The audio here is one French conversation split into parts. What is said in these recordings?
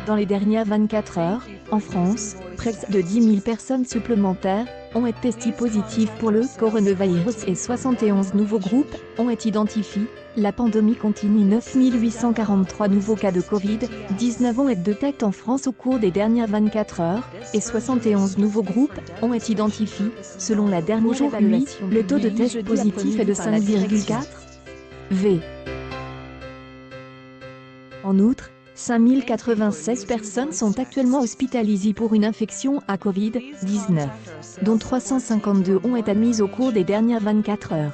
Dans les dernières 24 heures, en France, près de 10 000 personnes supplémentaires ont été testées positives pour le coronavirus et 71 nouveaux groupes ont été identifiés. La pandémie continue. 9 843 nouveaux cas de Covid-19 ont été détectés en France au cours des dernières 24 heures et 71 nouveaux groupes ont été identifiés. Selon la dernière évaluation, le taux de tests positifs est de 5,4 V. En outre, 5096 personnes sont actuellement hospitalisées pour une infection à Covid-19, dont 352 ont été admises au cours des dernières 24 heures.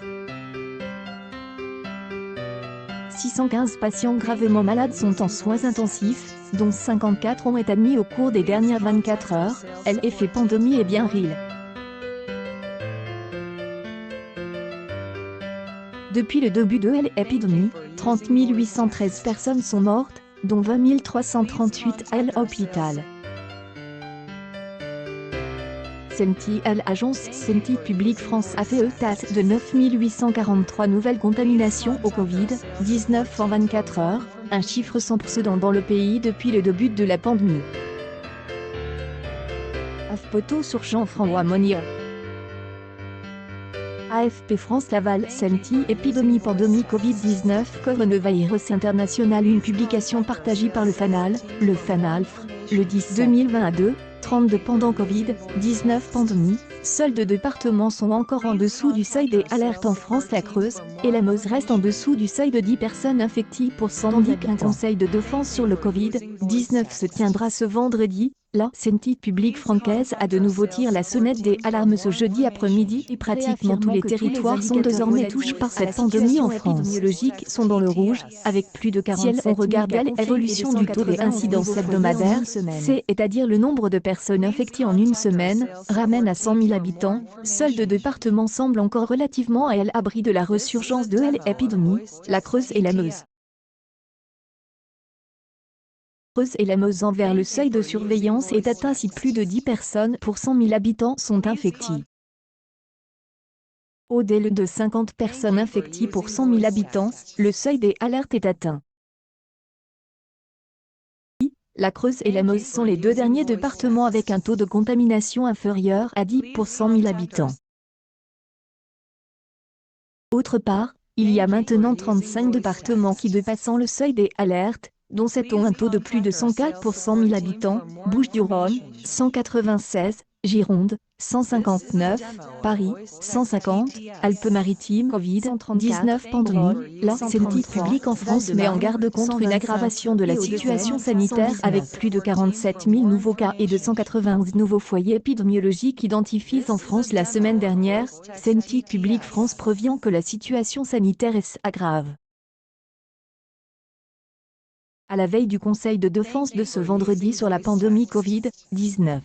615 patients gravement malades sont en soins intensifs, dont 54 ont été admis au cours des dernières 24 heures. L'effet pandémie est bien réel. Depuis le début de l'épidémie, 30 813 personnes sont mortes, dont 20 338 à l'hôpital. L'agence Santé publique France a fait état de 9 843 nouvelles contaminations au Covid-19 en 24 heures, un chiffre sans précédent dans le pays depuis le début de la pandémie. Photo sur Jean-François Monnier. AFP France Laval Santé épidémie pandémie Covid-19 coronavirus international. Une publication partagée par le FANAL, le 10-2022, 32 pendant Covid-19 pandémie. Seuls 2 départements sont encore en dessous du seuil des alertes en France. La Creuse et la Meuse restent en dessous du seuil de 10 personnes infectées pour 100 000 habitants. Un conseil de défense sur le Covid-19 se tiendra ce vendredi. La santé publique française a de nouveau tiré la sonnette des alarmes ce jeudi après-midi et pratiquement tous les territoires sont désormais touchés par cette pandémie en France. Les épidémiologiques sont dans le rouge, avec plus de 47 000 on regarde l'évolution du taux des incidences hebdomadaires, c'est-à-dire le nombre de personnes infectées en une semaine, ramène à 100 000 habitants. Seuls 2 départements semblent encore relativement à l'abri de la resurgence de l'épidémie, la Creuse et la Meuse. Et la Meuse envers le seuil de surveillance est atteint si plus de 10 personnes pour 100 000 habitants sont infectées. Au-delà de 50 personnes infectées pour 100 000 habitants, le seuil des alertes est atteint. La Creuse et la Meuse sont les 2 derniers départements avec un taux de contamination inférieur à 10 pour 100 000 habitants. Autre part, il y a maintenant 35 départements qui dépassent le seuil des alertes, dont 7 ont un taux de plus de 100 cas pour 100 000 habitants, Bouches-du-Rhône, 196, Gironde, 159, Paris, 150, Alpes-Maritimes, Covid-19 pandémie. La santé publique en France met en garde contre une aggravation de la situation sanitaire avec plus de 47 000 nouveaux cas et 291 nouveaux foyers épidémiologiques identifiés en France la semaine dernière. Santé publique France prévient que la situation sanitaire s'aggrave. À la veille du Conseil de défense de ce vendredi sur la pandémie Covid-19.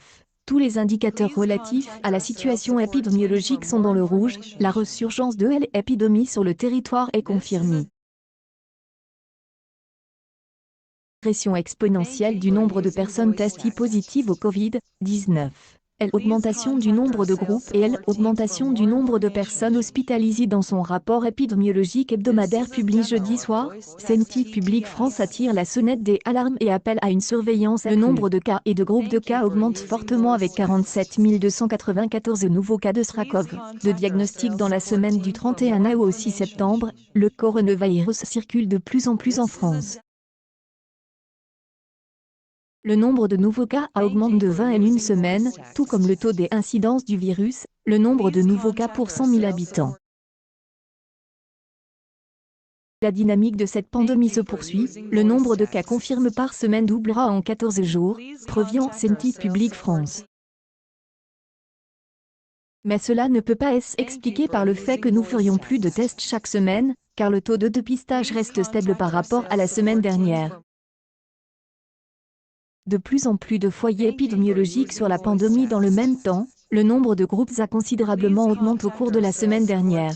Tous les indicateurs relatifs à la situation épidémiologique sont dans le rouge, la resurgence de l'épidémie sur le territoire est confirmée. Progression exponentielle du nombre de personnes testées positives au Covid-19. L'augmentation du nombre de groupes et l'augmentation du nombre de personnes hospitalisées dans son rapport épidémiologique hebdomadaire publié jeudi soir, Santé publique France attire la sonnette des alarmes et appelle à une surveillance. Le nombre de cas et de groupes de cas augmente fortement avec 47 294 nouveaux cas de SRAS-CoV, de diagnostic dans la semaine du 31 août au 6 septembre. Le coronavirus circule de plus en plus en France. Le nombre de nouveaux cas augmente de 20 en une semaine, tout comme le taux des incidences du virus, le nombre de nouveaux cas pour 100 000 habitants. La dynamique de cette pandémie se poursuit, le nombre de cas confirmés par semaine doublera en 14 jours, prévient Santé publique France. Mais cela ne peut pas être expliqué par le fait que nous ferions plus de tests chaque semaine, car le taux de dépistage reste stable par rapport à la semaine dernière. De plus en plus de foyers épidémiologiques sur la pandémie dans le même temps, le nombre de groupes a considérablement augmenté au cours de la semaine dernière.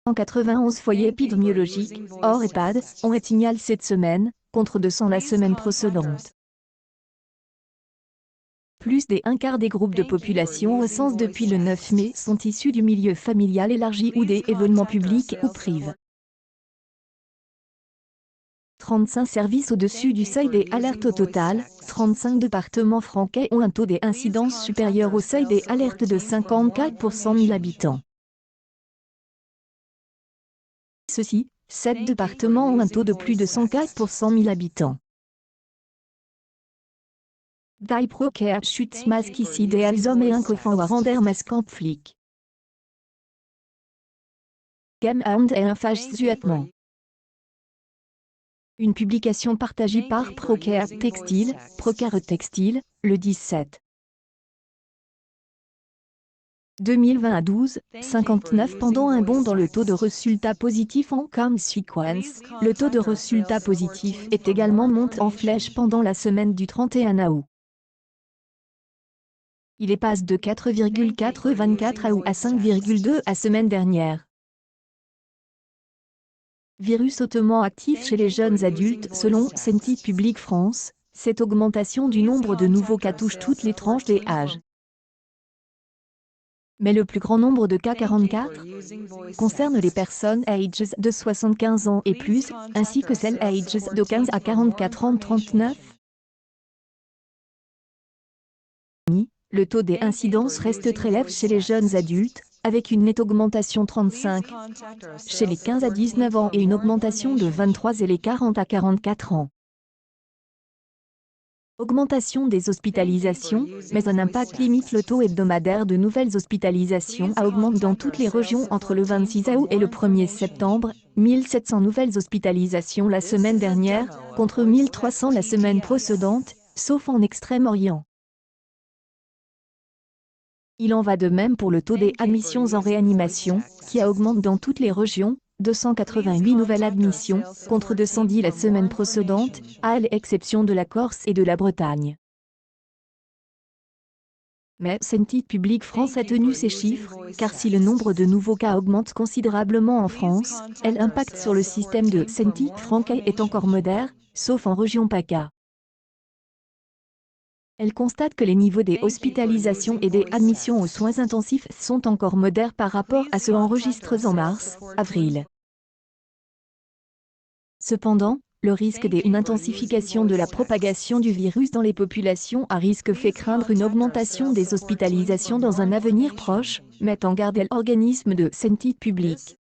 191 foyers épidémiologiques, hors EHPAD, ont été signalés cette semaine, contre 200 la semaine précédente. Plus des 1/4 des groupes de population recensés depuis le 9 mai sont issus du milieu familial élargi ou des événements publics ou privés. 35 services au-dessus du seuil des alertes au total. 35 départements français ont un taux d'incidence supérieur au seuil des alertes de 54 pour 100 000 habitants. Ceci, 7 départements ont un taux de plus de 104 pour 100 000 habitants. Die Procare Schutzmaske der Sommereinkauf von der Maskenpflicht. Gemacht et un Versuchement. Une publication partagée par Procare Textile, le 17. 2020 à 12, 59 pendant un bond dans le taux de résultats positifs en consequence, le taux de résultats positifs est également monté en flèche pendant la semaine du 31 août. Il est passe de 4,424 août à 5,2 à semaine dernière. Virus hautement actif chez les jeunes adultes selon Santé publique France, cette augmentation du nombre de nouveaux cas touche toutes les tranches des âges. Mais le plus grand nombre de cas 44 concerne les personnes ages de 75 ans et plus, ainsi que celles ages de 15 à 44 ans 39. Le taux des incidences reste très élevé chez les jeunes adultes, avec une nette augmentation 35 chez les 15 à 19 ans et une augmentation de 23 et les 40 à 44 ans. Augmentation des hospitalisations, mais un impact limite le taux hebdomadaire de nouvelles hospitalisations augmente dans toutes les régions entre le 26 août et le 1er septembre, 1700 nouvelles hospitalisations la semaine dernière, contre 1300 la semaine précédente, sauf en Extrême-Orient. Il en va de même pour le taux des admissions en réanimation, qui augmente dans toutes les régions, 288 nouvelles admissions, contre 210 la semaine précédente, à l'exception de la Corse et de la Bretagne. Mais Santé publique France a tenu ces chiffres, car si le nombre de nouveaux cas augmente considérablement en France, l'impact sur le système de Santé français est encore modère, sauf en région PACA. Elle constate que les niveaux des hospitalisations et des admissions aux soins intensifs sont encore modères par rapport à ceux enregistrés en mars, avril. Cependant, le risque d'une intensification de la propagation du virus dans les populations à risque fait craindre une augmentation des hospitalisations dans un avenir proche, met en garde l'organisme de santé publique.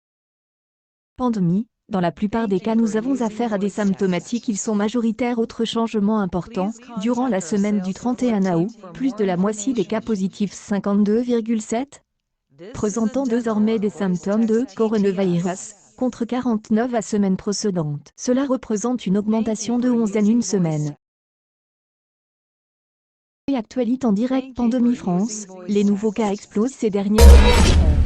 Pandémie. Dans la plupart des cas nous avons affaire à des symptomatiques, ils sont majoritaires. Autre changement important, durant la semaine du 31 août, plus de la moitié des cas positifs 52,7 présentant désormais des symptômes de coronavirus, contre 49 la semaine précédente. Cela représente une augmentation de 11 en une semaine. Et actualité en direct Pandémie France, les nouveaux cas explosent ces dernières heures.